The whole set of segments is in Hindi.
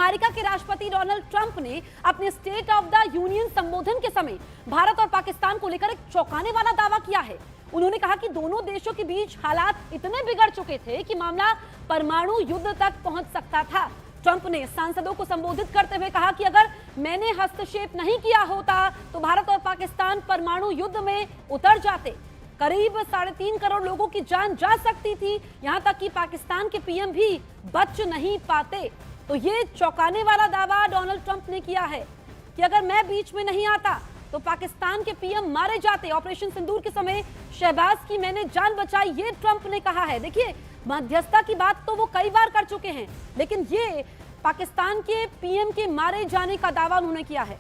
अमेरिका के राष्ट्रपति डोनाल्ड ट्रंप ने अपने स्टेट ऑफ द यूनियन संबोधन के समय भारत और पाकिस्तान को लेकर एक चौंकाने वाला दावा किया है। उन्होंने कहा कि दोनों देशों के बीच हालात इतने बिगड़ चुके थे कि मामला परमाणु युद्ध तक पहुंच सकता था। ट्रंप ने सांसदों को संबोधित करते हुए कहा कि अगर मैंने हस्तक्षेप नहीं किया होता तो भारत और पाकिस्तान परमाणु युद्ध में उतर जाते। करीब 3.5 करोड़ लोगों की जान जा सकती थी, यहां तक कि पाकिस्तान के पीएम भी बच नहीं पाते। तो ये चौंकाने वाला दावा डोनाल्ड ट्रंप ने किया है कि अगर मैं बीच में नहीं आता तो पाकिस्तान के पीएम मारे जाते। ऑपरेशन सिंदूर के समय शहबाज की मैंने जान बचाई, ये ट्रंप ने कहा है। देखिए, मध्यस्थता की बात तो वो कई बार कर चुके हैं, लेकिन ये पाकिस्तान के पीएम के मारे जाने का दावा उन्होंने किया है।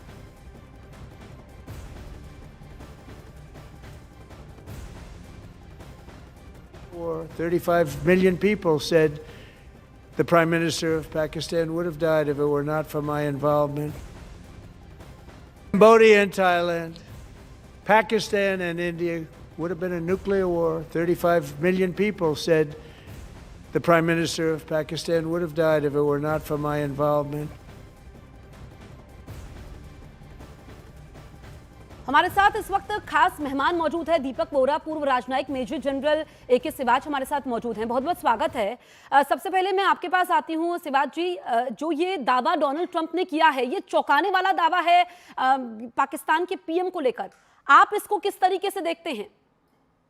Or 35 million people said the Prime Minister of Pakistan would have died if it were not for my involvement. Cambodia and Thailand, Pakistan and India would have been a nuclear war. 35 million people said the Prime Minister of Pakistan would have died if it were not for my involvement. हमारे साथ इस वक्त खास मेहमान मौजूद है दीपक बोहरा, पूर्व राजनयिक मेजर जनरल AK सिवाच हमारे साथ मौजूद हैं। बहुत बहुत स्वागत है। सबसे पहले मैं आपके पास आती हूँ सिवाच जी, जो ये दावा डोनाल्ड ट्रंप ने किया है, ये चौंकाने वाला दावा है पाकिस्तान के पीएम को लेकर, आप इसको किस तरीके से देखते हैं?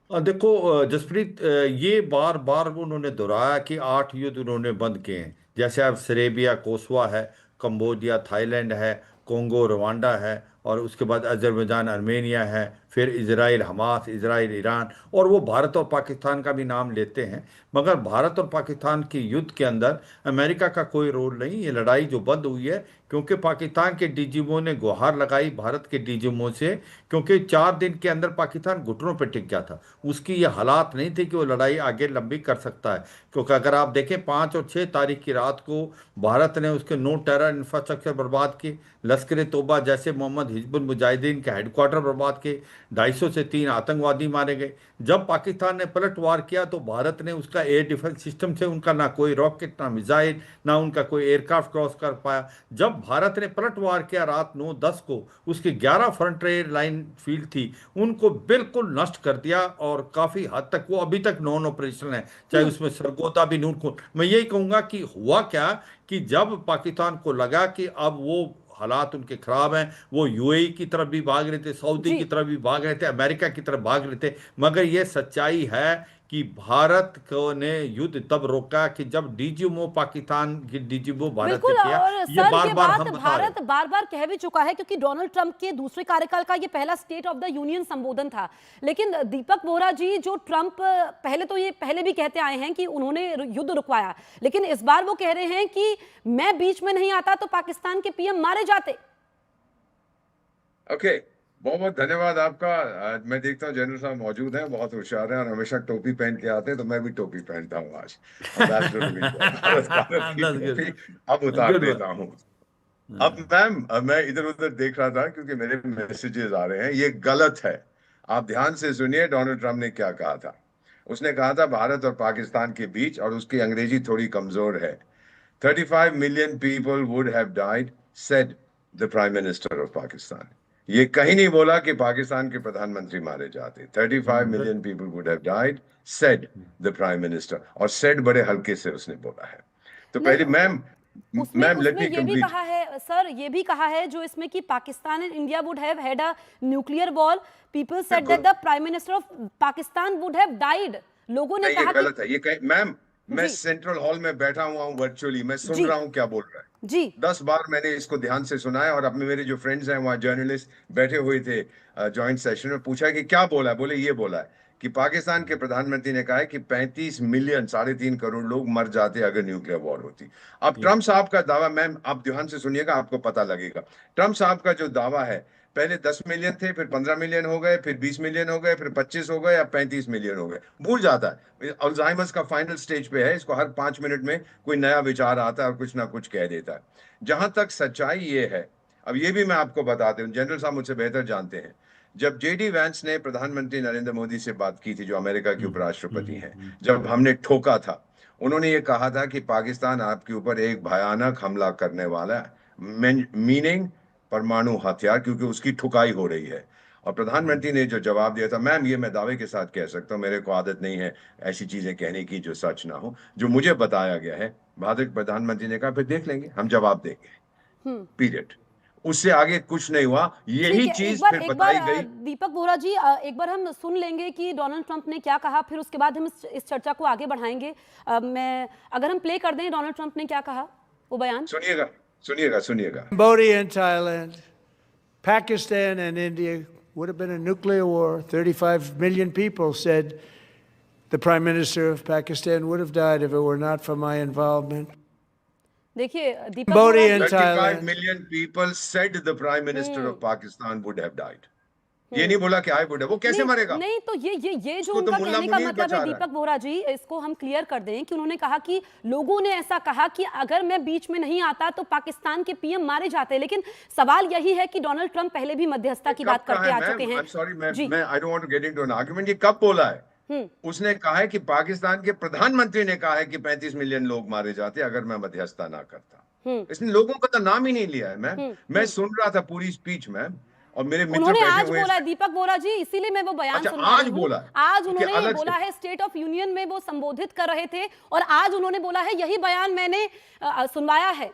देखो जसप्रीत, ये बार बार उन्होंने दोहराया कि 8 युद्ध उन्होंने बंद किए हैं। जैसे अब सेरेबिया, कोसोवा है, कंबोडिया, थाईलैंड है, कोंगो, रवांडा है, और उसके बाद अजरबैजान, आर्मेनिया है, फिर इजराइल, हमास, इजराइल, ईरान, और वो भारत और पाकिस्तान का भी नाम लेते हैं। मगर भारत और पाकिस्तान के युद्ध के अंदर अमेरिका का कोई रोल नहीं। ये लड़ाई जो बंद हुई है क्योंकि पाकिस्तान के डीजीएमओ ने गुहार लगाई भारत के डीजीएमओ से, क्योंकि 4 दिन के अंदर पाकिस्तान घुटनों पर टिक गया था। उसकी ये हालात नहीं थे कि वो लड़ाई आगे लंबी कर सकता है, क्योंकि अगर आप देखें 5 और 6 तारीख की रात को भारत ने उसके 9 टेरर इंफ्रास्ट्रक्चर बर्बाद किए, लश्कर तोबा जैसे मोहम्मद हिजबुल मुजाहिदीन के हेडक्वार्टर बर्बाद किए, 250 से 3 आतंकवादी मारे गए। जब पाकिस्तान ने पलटवार किया तो भारत ने उसका एयर डिफेंस सिस्टम से उनका ना कोई रॉकेट, ना मिसाइल, ना उनका कोई एयरक्राफ्ट क्रॉस कर पाया। जब भारत ने पलटवार किया रात 9-10 को, उसकी 11 फ्रंटियर लाइन फील्ड थी, उनको बिल्कुल नष्ट कर दिया, और काफ़ी हद तक वो अभी तक नॉन ऑपरेशनल है, चाहे उसमें सरगोदा भी नून। मैं यही कहूँगा कि हुआ क्या कि जब पाकिस्तान को लगा कि अब वो हालात उनके खराब हैं, वो यूएई की तरफ भी भाग रहे थे, सऊदी की तरफ भी भाग रहे थे, अमेरिका की तरफ भाग रहे थे। मगर ये सच्चाई है कि भारत को ने युद्ध तब रोका कि जब डीजीएमओ पाकिस्तान की डीजीएमओ भारत ने किया। ये बार बार हम भारत बार बार कह भी चुका है, क्योंकि डोनाल्ड ट्रंप के दूसरे कार्यकाल का ये पहला स्टेट ऑफ द यूनियन संबोधन था। लेकिन दीपक बोहरा जी, जो ट्रंप पहले भी कहते आए हैं कि उन्होंने युद्ध रुकवाया, लेकिन इस बार वो कह रहे हैं कि मैं बीच में नहीं आता तो पाकिस्तान के पीएम मारे जाते। ओके, बहुत बहुत धन्यवाद आपका। मैं देखता हूँ जनरल साहब मौजूद हैं, बहुत होशियार हैं और हमेशा टोपी पहन के आते हैं, तो मैं भी टोपी पहनता हूँ आज। अब उतार देता हूँ। अब मैम, मैं इधर उधर देख रहा था क्योंकि मेरे मैसेजेस आ रहे हैं। ये गलत है, आप ध्यान से सुनिए डोनाल्ड ट्रंप ने क्या कहा था। उसने कहा था भारत और पाकिस्तान के बीच, और उसकी अंग्रेजी थोड़ी कमजोर है, 35 million people would have died, said the Prime Minister of Pakistan. ये कहीं नहीं बोला कि पाकिस्तान के प्रधानमंत्री मारे जाते। 35 million people would have died, said the Prime Minister. और said बड़े हल्के से उसने बोला है। तो पहले मैम लेट मी कंप्लीट। कहा है सर, ये भी कहा है जो इसमें कि Pakistan and India would have had a nuclear war, people said that the prime minister of Pakistan would have died. लोगों ने कहा गलत है ये। मैम, मैं सेंट्रल हॉल में बैठा हुआ हूँ वर्चुअली, मैं सुन रहा हूँ क्या बोल रहा है जी। 10 बार मैंने इसको ध्यान से सुना है, और अपने मेरे जो फ्रेंड्स हैं वहाँ जर्नलिस्ट बैठे हुए थे जॉइंट सेशन में, पूछा कि क्या बोला है, बोले ये बोला है कि पाकिस्तान के प्रधानमंत्री ने कहा है कि 35 मिलियन, 3.5 करोड़ लोग मर जाते अगर न्यूक्लियर वॉर होती। अब ट्रंप साहब का दावा, मैम आप ध्यान से सुनिएगा, आपको पता लगेगा। ट्रंप साहब का जो दावा है, पहले 10 मिलियन थे, फिर 15 मिलियन हो गए, फिर 20 मिलियन हो गए, फिर 25 हो गए, या 35 मिलियन हो गए, भूल जाता है। अल्जाइमर्स का फाइनल स्टेज पे है, इसको हर 5 मिनट में कोई नया विचार आता है और कुछ ना कुछ कह देता है। जहां तक सच्चाई ये है, अब ये भी मैं आपको बताते हूँ, जनरल साहब मुझसे बेहतर जानते हैं, जब जेडी वैंस ने प्रधानमंत्री नरेंद्र मोदी से बात की थी, जो अमेरिका के उपराष्ट्रपति हैं, जब हमने ठोका था, उन्होंने ये कहा था कि पाकिस्तान आपके ऊपर एक भयानक हमला करने वाला है, मीनिंग परमाणु हथियार, क्योंकि उसकी ठुकाई हो रही है। और प्रधानमंत्री ने जो जवाब दिया था, मैम ये मैं दावे के साथ कह सकता हूँ, मेरे को आदत नहीं है ऐसी चीजें कहने की जो सच ना हो, जो मुझे बताया गया है, भारत प्रधानमंत्री ने कहा फिर देख लेंगे, हम जवाब देंगे, पीरियड। उससे आगे कुछ नहीं हुआ। यही ठीक है, चीज फिर एक बताई बार गई। दीपक बोहरा जी, एक बार हम सुन लेंगे कि डोनाल्ड ट्रंप ने क्या कहा, फिर उसके बाद हम इस चर्चा को आगे बढ़ाएंगे। अगर हम प्ले कर दें डोनाल्ड ट्रंप ने क्या कहा, वो बयान सुनिएगा सुनिएगा सुनिएगा। Cambodia and Thailand, Pakistan and India would have been a nuclear war. 35 million people said the Prime Minister of Pakistan would have died if it were not for my involvement. देखिए दीपक Cambodia Bohra and ji, 35 Thailand. million people said the Prime Minister of Pakistan would have died. ये नहीं बोला कि I would have, वो कैसे मरेगा? नहीं तो ये जो उसको तो उनका मुल्ला कहने का मुनीर मतलब बचा है रहा है। दीपक बोहरा जी, इसको हम क्लियर कर दें कि उन्होंने कहा कि लोगों ने ऐसा कहा कि अगर मैं बीच में नहीं आता तो पाकिस्तान के पीएम मारे जाते, लेकिन सवाल यही है कि डोनाल्ड ट्रंप पहले भी मध्यस्थता की बात करके आ चुके हैं। I'm sorry, जी। मैं I don't want to get into an argument। ये कब बोला है? उसने कहा है कि पाकिस्तान के प्रधानमंत्री ने कहा है कि 35 मिलियन लोग मारे जाते अगर मैं मध्यस्थता ना करता। इसने लोगों का तो नाम ही नहीं लिया है। मैं सुन रहा था पूरी स्पीच में, और मेरे मित्र उन्होंने बैठे आज हुए बोला है दीपक बोहरा जी, इसीलिए मैं वो बयान अच्छा, सुनवा आज रही हूं। बोला है। आज कि उन्होंने ये अलग बोला से। है, स्टेट ऑफ यूनियन में वो संबोधित कर रहे थे और आज उन्होंने बोला है यही बयान मैंने सुनवाया है।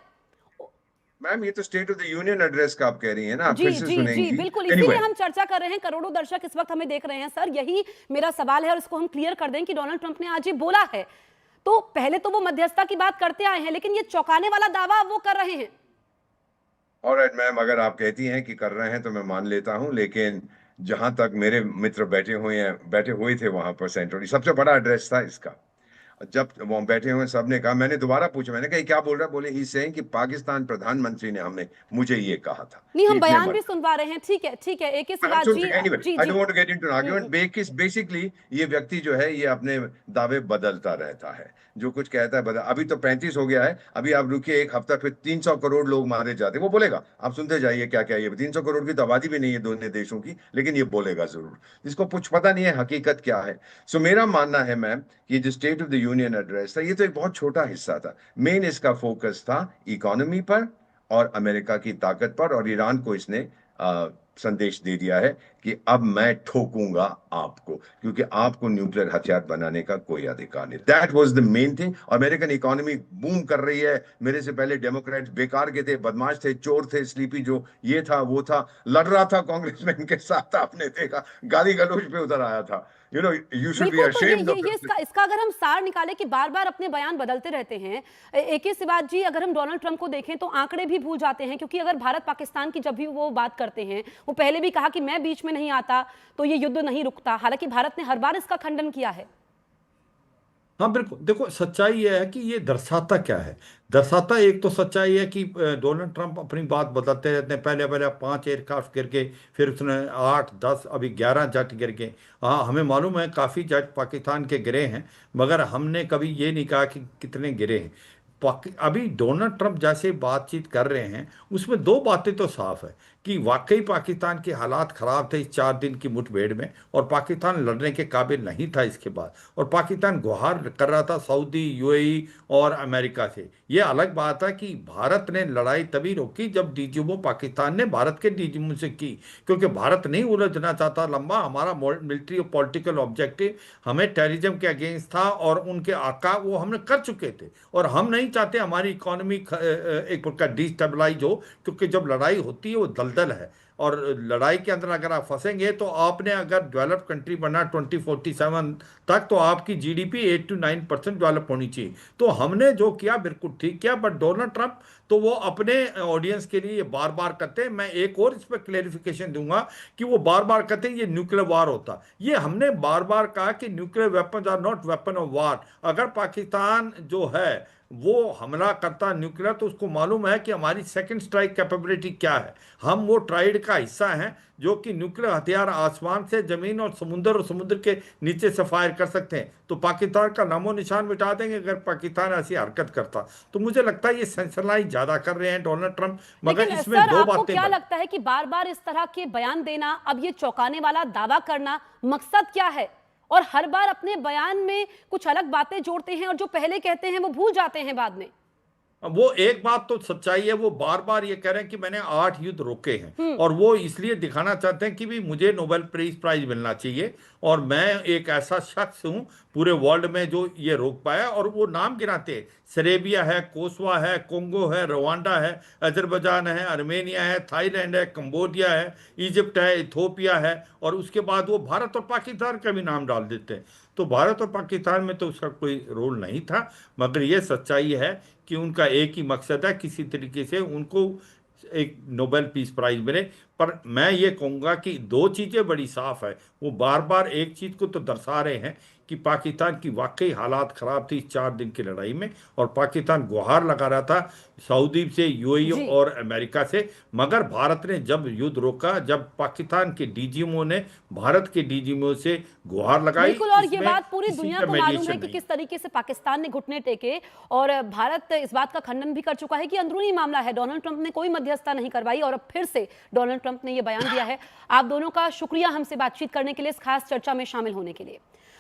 मैम ये तो state of the union address का आप कह रही हैं ना, आप जी फिर से जी सुनेंगी। जी बिल्कुल, Anyway, इसीलिए हम चर्चा कर रहे हैं, करोड़ों दर्शक इस वक्त हमें देख रहे हैं सर, यही मेरा सवाल है और इसको हम क्लियर कर दें कि डोनाल्ड ट्रंप ने आज ये बोला है, तो पहले तो वो मध्यस्थता की बात करते आए हैं, लेकिन ये चौंकाने वाला दावा वो कर रहे हैं। ऑलराइट मैम, अगर आप कहती हैं कि कर रहे हैं तो मैं मान लेता हूं, लेकिन जहां तक मेरे मित्र बैठे हुए थे वहां पर सेंट्रली, सबसे बड़ा एड्रेस था इसका। जब वो बैठे हुए सबने कहा, मैंने दोबारा पूछा, मैंने कहा ये क्या बोल रहा है? बोले ही सेइंग कि पाकिस्तान प्रधानमंत्री ने मुझे ये कहा था। नहीं, हम कि इतने बयान मर- भी सुनवा रहे हैं, ठीक है ठीक है, एक ही सवाल जी Anyway, जी I don't जी want to get into an argument। Basically ये व्यक्ति जो है ये अपने दावे बदलता रहता है, जो कुछ कहता है बदल। अभी तो 35 हो गया है, अभी आप रुकिए एक हफ्ता, फिर 300 करोड़ लोग मारे जाते, वो बोलेगा। आप सुनते जाइए क्या क्या। ये 300 करोड़ की तो आबादी भी नहीं है दोनों देशों की, लेकिन ये बोलेगा जरूर। इसको कुछ पता नहीं है हकीकत क्या है। सो मेरा मानना है मैम, ये जो state of the union address था, ये तो एक बहुत छोटा हिस्सा था। मेन इसका फोकस था इकोनॉमी पर और अमेरिका की ताकत पर, और ईरान को इसने संदेश दे दिया है कि अब मैं ठोकूंगा आपको, क्योंकि आपको न्यूक्लियर हथियार बनाने का कोई अधिकार नहीं। That was the main thing. American economy boom कर रही है। मेरे से पहले डेमोक्रेट्स बेकार के थे, बदमाश थे, चोर थे, स्लीपी जो ये था वो था, लड़ रहा था कांग्रेसमैन के साथ, आपने देखा गाली गलौज पे उतर आया था। यू शुड बी बिल्कुल, तो अशेम्ड ऑफ इसका अगर हम सार निकाले कि बार बार अपने बयान बदलते रहते हैं, एक ही सी बात जी, अगर हम डोनाल्ड ट्रंप को देखें तो आंकड़े भी भूल जाते हैं, क्योंकि अगर भारत पाकिस्तान की जब भी वो बात करते हैं, वो पहले भी कहा कि मैं बीच में नहीं आता तो ये युद्ध नहीं रुकता, हालांकि भारत ने हर बार इसका खंडन किया है। हाँ बिल्कुल, देखो सच्चाई यह है कि ये दर्शाता क्या है। दर्शाता एक तो सच्चाई है कि डोनाल्ड ट्रंप अपनी बात बदलते रहते हैं। पहले 5 एयरक्राफ्ट गिर गए, फिर उसने 8 10 अभी 11 जेट गिर गए। हाँ हमें मालूम है काफ़ी जेट पाकिस्तान के गिरे हैं, मगर हमने कभी ये नहीं कहा कि कितने गिरे हैं। अभी डोनाल्ड ट्रंप जैसे बातचीत कर रहे हैं उसमें 2 बातें तो साफ है कि वाकई पाकिस्तान के हालात ख़राब थे इस 4 दिन की मुठभेड़ में, और पाकिस्तान लड़ने के काबिल नहीं था इसके बाद, और पाकिस्तान गुहार कर रहा था सऊदी, यूएई और अमेरिका से। ये अलग बात है कि भारत ने लड़ाई तभी रोकी जब डीजीएमओ पाकिस्तान ने भारत के डीजीएमओ से की, क्योंकि भारत नहीं उलझना चाहता लंबा। हमारा मिलिट्री और पॉलिटिकल ऑब्जेक्टिव हमें टेररिज्म के अगेंस्ट था, और उनके आका वो हमने कर चुके थे, और हम नहीं चाहते हमारी इकोनॉमी एक प्रकार डिस्टेबलाइज हो, क्योंकि जब लड़ाई होती है वो दलदल है, और लड़ाई के अंदर अगर आप फंसेंगे तो आपने अगर डेवलप कंट्री बनना 2047 तक, तो आपकी जीडीपी 8 to 9% डेवलप होनी चाहिए। तो हमने जो किया बिल्कुल ठीक किया, बट डोनाल्ड ट्रंप तो वो अपने ऑडियंस के लिए बार बार कहते हैं। मैं एक और इस पर क्लेरिफिकेशन दूंगा कि वो बार बार कहते हैं ये न्यूक्लियर वार होता। ये हमने बार बार कहा कि nuclear weapons are not weapon of war. अगर पाकिस्तान जो है वो हमला करता न्यूक्लियर, तो उसको मालूम है कि हमारी सेकंड स्ट्राइक कैपेबिलिटी क्या है। हम वो ट्राइड का हिस्सा हैं जो कि न्यूक्लियर हथियार आसमान से, जमीन और समुद्र के नीचे से फायर कर सकते हैं। तो पाकिस्तान का नामो निशान मिटा देंगे अगर पाकिस्तान ऐसी हरकत करता। तो मुझे लगता है ये सेंसलाइज ज्यादा कर रहे हैं डोनाल्ड ट्रंप, मगर लेकिन इसमें सर, 2 आपको बातें क्या लगता है कि बार बार इस तरह के बयान देना, अब ये चौंकाने वाला दावा करना, मकसद क्या है? और हर बार अपने बयान में कुछ अलग बातें जोड़ते हैं और जो पहले कहते हैं वो भूल जाते हैं बाद में। वो एक बात तो सच्चाई है, वो बार बार ये कह रहे हैं कि मैंने 8 युद्ध रोके हैं, और वो इसलिए दिखाना चाहते हैं कि भी मुझे नोबेल पीस प्राइज मिलना चाहिए और मैं एक ऐसा शख्स हूं पूरे वर्ल्ड में जो ये रोक पाया। और वो नाम गिनाते हैं, सेरेबिया है, कोसवा है, कोंगो है, रवांडा है, अजरबैजान है, आर्मेनिया है, थाईलैंड है, कंबोडिया है, इजिप्ट है, इथोपिया है, और उसके बाद वो भारत और पाकिस्तान का भी नाम डाल देते हैं। तो भारत और पाकिस्तान में तो उसका कोई रोल नहीं था, मगर ये सच्चाई है कि उनका एक ही मकसद है, किसी तरीके से उनको एक नोबेल पीस प्राइज मिले। पर मैं ये कहूँगा कि दो चीज़ें बड़ी साफ है, वो बार बार एक चीज़ को तो दर्शा रहे हैं कि पाकिस्तान की वाकई हालात ख़राब थी इस 4 दिन की लड़ाई में, और पाकिस्तान गुहार लगा रहा था सऊदी से, यूएई जी। और अमेरिका से। मगर भारत ने जब युद्ध रोका, जब पाकिस्तान के डीजीएमओ ने भारत के डीजीएमओ से गुहार लगाई, बिल्कुल, और ये इसमें बात पूरी किसी दुनिया का को मालूम है mediation कि नहीं। किस तरीके से पाकिस्तान ने घुटने टेके, और भारत इस बात का खंडन भी कर चुका है कि अंदरूनी मामला है, डोनाल्ड ट्रंप ने कोई मध्यस्थता नहीं करवाई, और अब फिर से डोनाल्ड ट्रंप ने यह बयान दिया है। आप दोनों का शुक्रिया हमसे बातचीत करने के लिए, इस खास चर्चा में शामिल होने के लिए।